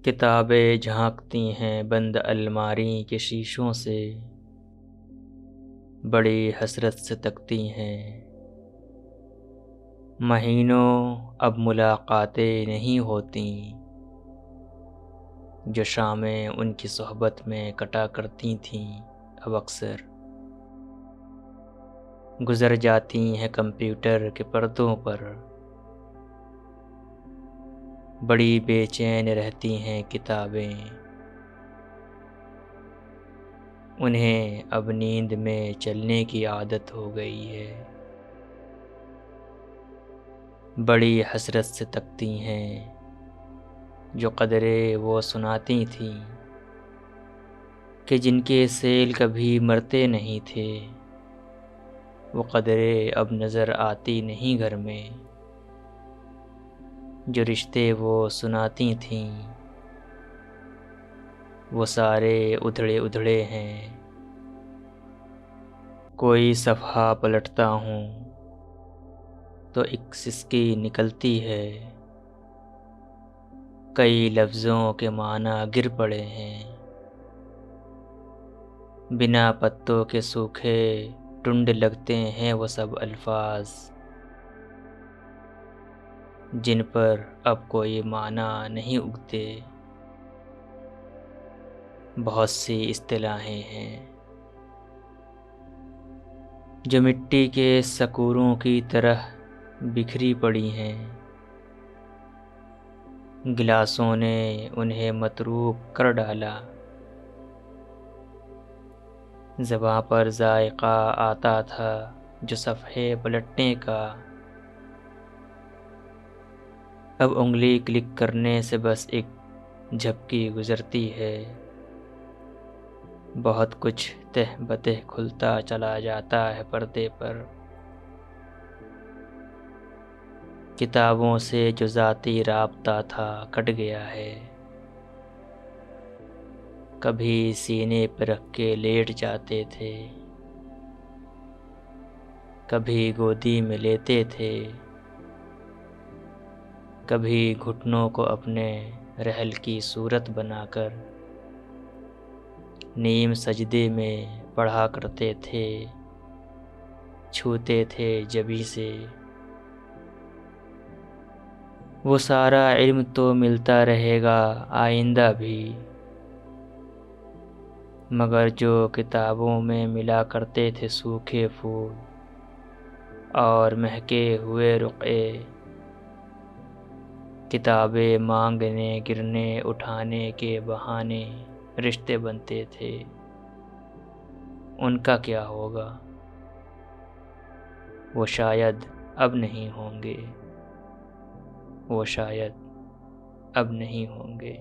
کتابیں جھانکتی ہیں بند الماری کے شیشوں سے، بڑی حسرت سے تکتی ہیں۔ مہینوں اب ملاقاتیں نہیں ہوتیں، جو شامیں ان کی صحبت میں کٹا کرتی تھیں اب اکثر گزر جاتی ہیں کمپیوٹر کے پردوں پر۔ بڑی بے چین رہتی ہیں کتابیں، انہیں اب نیند میں چلنے کی عادت ہو گئی ہے۔ بڑی حسرت سے تکتی ہیں جو قدرے وہ سناتی تھیں کہ جن کے سیل کبھی مرتے نہیں تھے، وہ قدرے اب نظر آتی نہیں گھر میں۔ جو رشتے وہ سناتی تھیں وہ سارے ادھڑے ادھڑے ہیں۔ کوئی صفحہ پلٹتا ہوں تو ایک سسکی نکلتی ہے، کئی لفظوں کے معنی گر پڑے ہیں۔ بنا پتوں کے سوکھے ٹنڈ لگتے ہیں وہ سب الفاظ، جن پر اب کوئی معنی نہیں اگتے۔ بہت سی اصطلاحیں ہیں جو مٹی کے سکوروں کی طرح بکھری پڑی ہیں، گلاسوں نے انہیں متروک کر ڈالا۔ زباں پر ذائقہ آتا تھا جو صفحے پلٹنے کا، اب انگلی کلک کرنے سے بس ایک جھپکی گزرتی ہے۔ بہت کچھ تہ بتہ کھلتا چلا جاتا ہے پردے پر۔ کتابوں سے جو ذاتی رابطہ تھا کٹ گیا ہے، کبھی سینے پہ رکھ کے لیٹ جاتے تھے، کبھی گودی میں لیتے تھے، کبھی گھٹنوں کو اپنے رحل کی صورت بنا کر نیم سجدے میں پڑھا کرتے تھے، چھوتے تھے جبیں سے۔ وہ سارا علم تو ملتا رہے گا آئندہ بھی، مگر جو کتابوں میں ملا کرتے تھے سوکھے پھول اور مہکے ہوئے رقعے، کتابیں مانگنے گرنے اٹھانے کے بہانے رشتے بنتے تھے، ان کا کیا ہوگا؟ وہ شاید اب نہیں ہوں گے، وہ شاید اب نہیں ہوں گے۔